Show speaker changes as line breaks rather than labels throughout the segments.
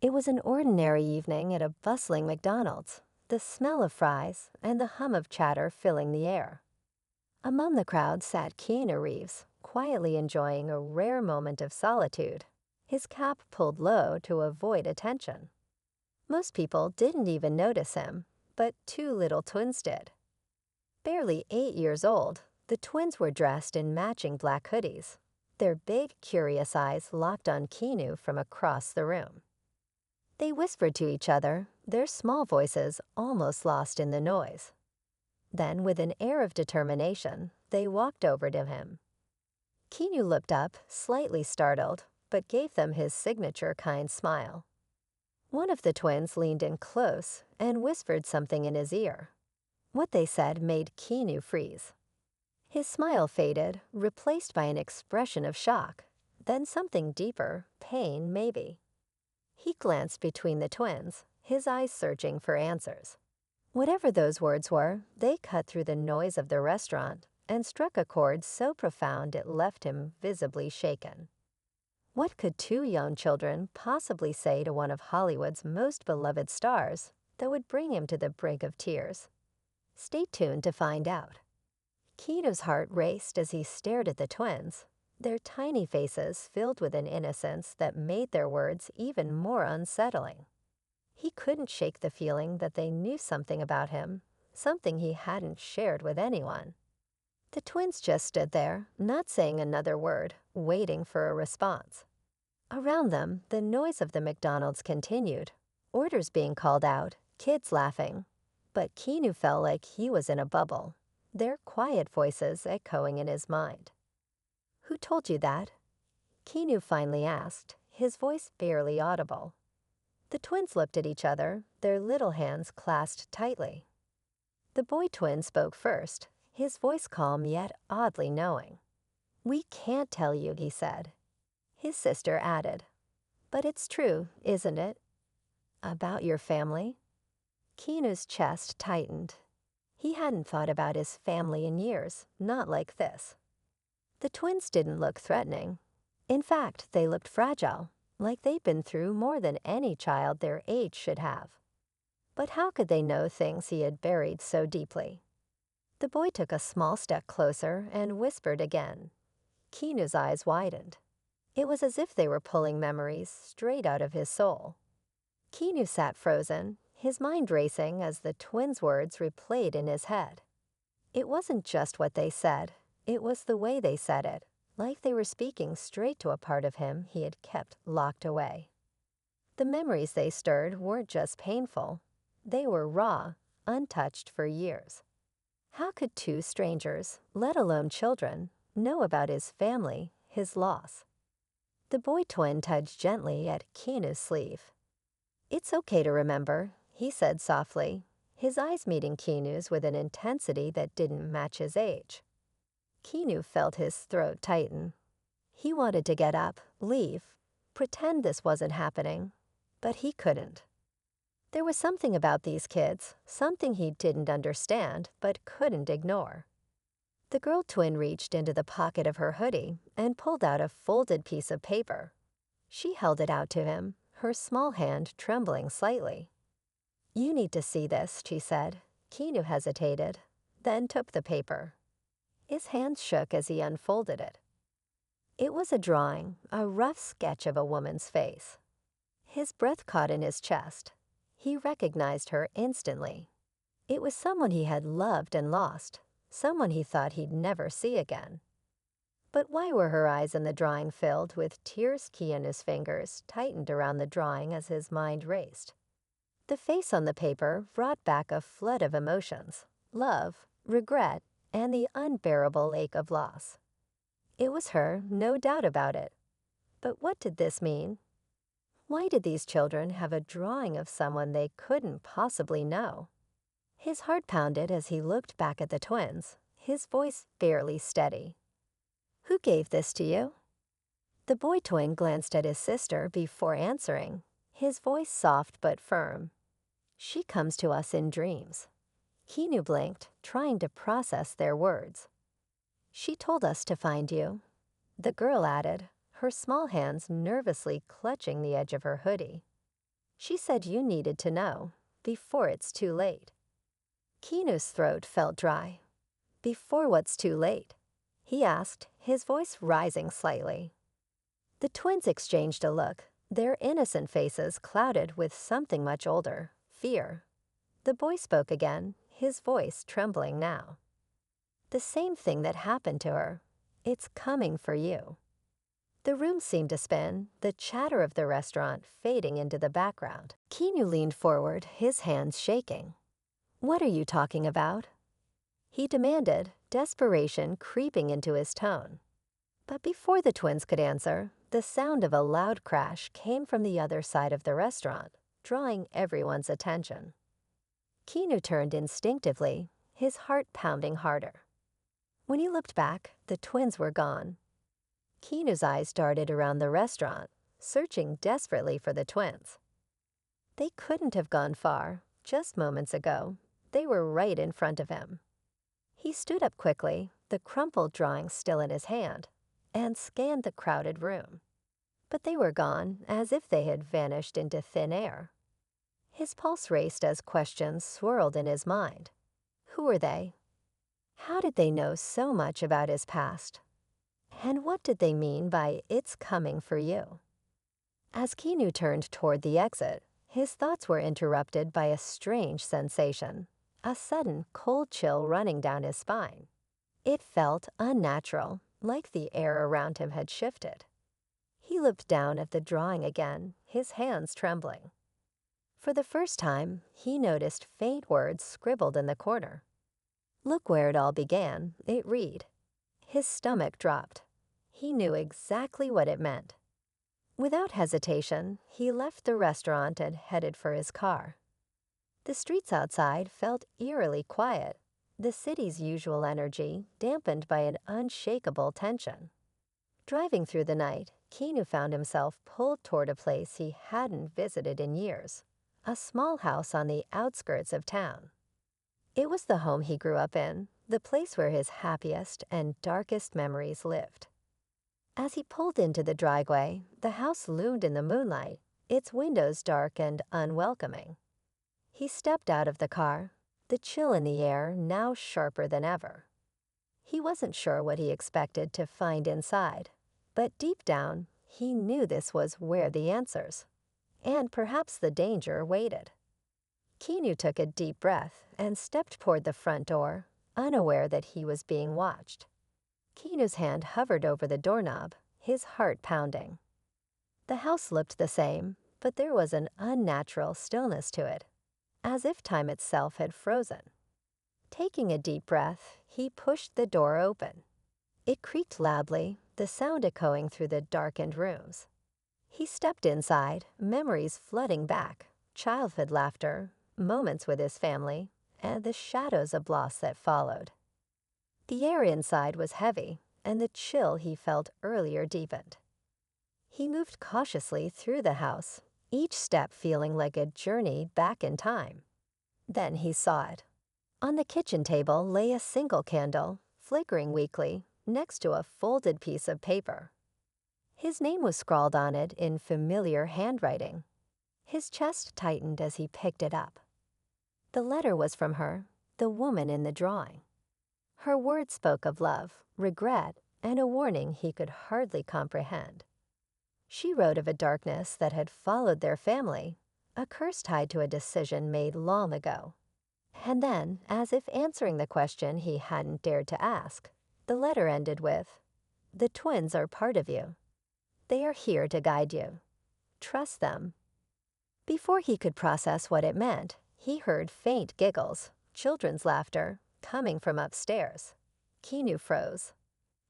It was an ordinary evening at a bustling McDonald's, the smell of fries and the hum of chatter filling the air. Among the crowd sat Keanu Reeves, quietly enjoying a rare moment of solitude, his cap pulled low to avoid attention. Most people didn't even notice him, but two little twins did. Barely 8 years old, the twins were dressed in matching black hoodies, their big, curious eyes locked on Keanu from across the room. They whispered to each other, their small voices almost lost in the noise. Then, with an air of determination, they walked over to him. Keanu looked up, slightly startled, but gave them his signature kind smile. One of the twins leaned in close and whispered something in his ear. What they said made Keanu freeze. His smile faded, replaced by an expression of shock, then something deeper, pain maybe. He glanced between the twins, his eyes searching for answers. Whatever those words were, they cut through the noise of the restaurant and struck a chord so profound it left him visibly shaken. What could two young children possibly say to one of Hollywood's most beloved stars that would bring him to the brink of tears? Stay tuned to find out. Keanu's heart raced as he stared at the twins, their tiny faces filled with an innocence that made their words even more unsettling. He couldn't shake the feeling that they knew something about him, something he hadn't shared with anyone. The twins just stood there, not saying another word, waiting for a response. Around them, the noise of the McDonald's continued, orders being called out, kids laughing. But Keanu felt like he was in a bubble, their quiet voices echoing in his mind. "Who told you that?" Keanu finally asked, his voice barely audible. The twins looked at each other, their little hands clasped tightly. The boy twin spoke first, his voice calm yet oddly knowing. "We can't tell you," he said. His sister added, "But it's true, isn't it?" "About your family?" Keanu's chest tightened. He hadn't thought about his family in years, not like this. The twins didn't look threatening. In fact, they looked fragile, like they'd been through more than any child their age should have. But how could they know things he had buried so deeply? The boy took a small step closer and whispered again. Keanu's eyes widened. It was as if they were pulling memories straight out of his soul. Keanu sat frozen, his mind racing as the twins' words replayed in his head. It wasn't just what they said, it was the way they said it, like they were speaking straight to a part of him he had kept locked away. The memories they stirred weren't just painful, they were raw, untouched for years. How could two strangers, let alone children, know about his family, his loss? The boy twin tugged gently at Keanu's sleeve. "It's okay to remember," he said softly, his eyes meeting Keanu's with an intensity that didn't match his age. Keanu felt his throat tighten. He wanted to get up, leave, pretend this wasn't happening, but he couldn't. There was something about these kids, something he didn't understand but couldn't ignore. The girl twin reached into the pocket of her hoodie and pulled out a folded piece of paper. She held it out to him, her small hand trembling slightly. "You need to see this," she said. Keanu hesitated, then took the paper. His hands shook as he unfolded it. It was a drawing, a rough sketch of a woman's face. His breath caught in his chest. He recognized her instantly. It was someone he had loved and lost, someone he thought he'd never see again. But why were her eyes in the drawing filled with tears? Keanu's fingers tightened around the drawing as his mind raced. The face on the paper brought back a flood of emotions, love, regret, and the unbearable ache of loss. It was her, no doubt about it. But what did this mean? Why did these children have a drawing of someone they couldn't possibly know? His heart pounded as he looked back at the twins, his voice barely steady. "Who gave this to you?" The boy twin glanced at his sister before answering, his voice soft but firm. "She comes to us in dreams." Keanu blinked, trying to process their words. "She told us to find you," the girl added, her small hands nervously clutching the edge of her hoodie. She said you needed to know, before it's too late. Keanu's throat felt dry. Before what's too late? He asked, his voice rising slightly. The twins exchanged a look, their innocent faces clouded with something much older, fear. The boy spoke again, his voice trembling now. The same thing that happened to her. It's coming for you. The room seemed to spin, the chatter of the restaurant fading into the background. Keanu leaned forward, his hands shaking. What are you talking about? He demanded, desperation creeping into his tone. But before the twins could answer, the sound of a loud crash came from the other side of the restaurant, drawing everyone's attention. Keanu turned instinctively, his heart pounding harder. When he looked back, the twins were gone. Keanu's eyes darted around the restaurant, searching desperately for the twins. They couldn't have gone far. Just moments ago, they were right in front of him. He stood up quickly, the crumpled drawing still in his hand, and scanned the crowded room. But they were gone, as if they had vanished into thin air. His pulse raced as questions swirled in his mind. Who were they? How did they know so much about his past? And what did they mean by "it's coming for you"? As Keanu turned toward the exit, his thoughts were interrupted by a strange sensation, a sudden cold chill running down his spine. It felt unnatural, like the air around him had shifted. He looked down at the drawing again, his hands trembling. For the first time, he noticed faint words scribbled in the corner. Look where it all began, it read. His stomach dropped. He knew exactly what it meant. Without hesitation, he left the restaurant and headed for his car. The streets outside felt eerily quiet, the city's usual energy dampened by an unshakable tension. Driving through the night, Keanu found himself pulled toward a place he hadn't visited in years, a small house on the outskirts of town. It was the home he grew up in, the place where his happiest and darkest memories lived. As he pulled into the driveway, the house loomed in the moonlight, its windows dark and unwelcoming. He stepped out of the car, the chill in the air now sharper than ever. He wasn't sure what he expected to find inside, but deep down, he knew this was where the answers, and perhaps the danger, waited. Keanu took a deep breath and stepped toward the front door, unaware that he was being watched. Keanu's hand hovered over the doorknob, his heart pounding. The house looked the same, but there was an unnatural stillness to it, as if time itself had frozen. Taking a deep breath, he pushed the door open. It creaked loudly, the sound echoing through the darkened rooms. He stepped inside, memories flooding back, childhood laughter, moments with his family, and the shadows of loss that followed. The air inside was heavy, and the chill he felt earlier deepened. He moved cautiously through the house, each step feeling like a journey back in time. Then he saw it. On the kitchen table lay a single candle, flickering weakly, next to a folded piece of paper. His name was scrawled on it in familiar handwriting. His chest tightened as he picked it up. The letter was from her, the woman in the drawing. Her words spoke of love, regret, and a warning he could hardly comprehend. She wrote of a darkness that had followed their family, a curse tied to a decision made long ago. And then, as if answering the question he hadn't dared to ask, the letter ended with, "The twins are part of you. They are here to guide you. Trust them." Before he could process what it meant, he heard faint giggles, children's laughter, coming from upstairs. Keanu froze.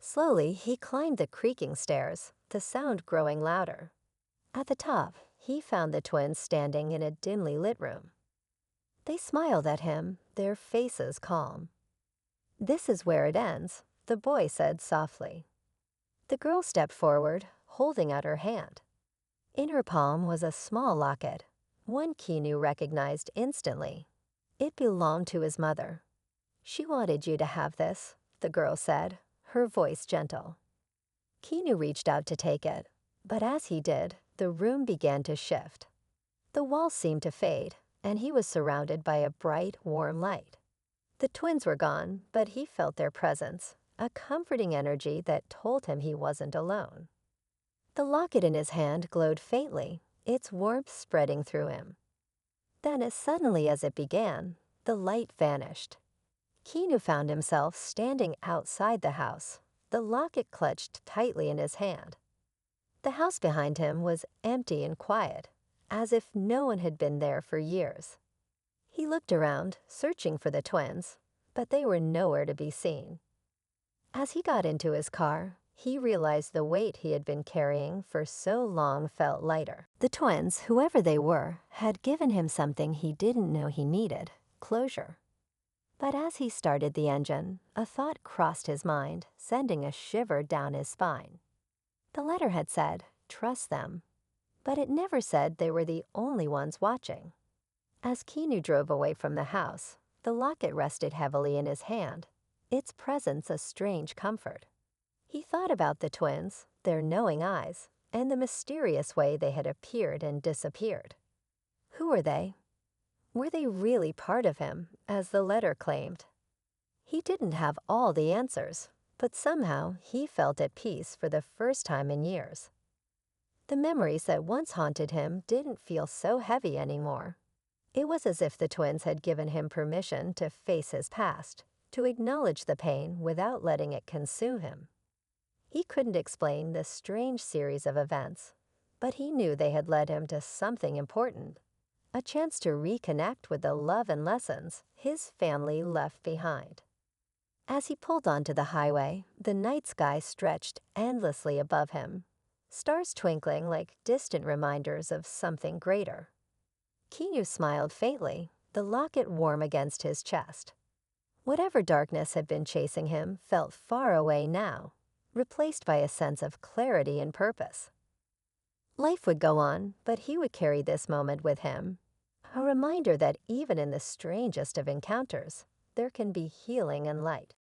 Slowly, he climbed the creaking stairs, the sound growing louder. At the top, he found the twins standing in a dimly lit room. They smiled at him, their faces calm. "This is where it ends," the boy said softly. The girl stepped forward, holding out her hand. In her palm was a small locket, one Keanu recognized instantly. It belonged to his mother. "She wanted you to have this," the girl said, her voice gentle. Keanu reached out to take it, but as he did, the room began to shift. The walls seemed to fade, and he was surrounded by a bright, warm light. The twins were gone, but he felt their presence, a comforting energy that told him he wasn't alone. The locket in his hand glowed faintly, its warmth spreading through him. Then, as suddenly as it began, the light vanished. Keanu found himself standing outside the house, the locket clutched tightly in his hand. The house behind him was empty and quiet, as if no one had been there for years. He looked around, searching for the twins, but they were nowhere to be seen. As he got into his car, he realized the weight he had been carrying for so long felt lighter. The twins, whoever they were, had given him something he didn't know he needed: closure. But as he started the engine, a thought crossed his mind, sending a shiver down his spine. The letter had said, "Trust them," but it never said they were the only ones watching. As Keanu drove away from the house, the locket rested heavily in his hand, its presence a strange comfort. He thought about the twins, their knowing eyes, and the mysterious way they had appeared and disappeared. Who were they? Were they really part of him, as the letter claimed? He didn't have all the answers, but somehow he felt at peace for the first time in years. The memories that once haunted him didn't feel so heavy anymore. It was as if the twins had given him permission to face his past, to acknowledge the pain without letting it consume him. He couldn't explain this strange series of events, but he knew they had led him to something important, a chance to reconnect with the love and lessons his family left behind. As he pulled onto the highway, the night sky stretched endlessly above him, stars twinkling like distant reminders of something greater. Keanu smiled faintly, the locket warm against his chest. Whatever darkness had been chasing him felt far away now, replaced by a sense of clarity and purpose. Life would go on, but he would carry this moment with him, a reminder that even in the strangest of encounters, there can be healing and light.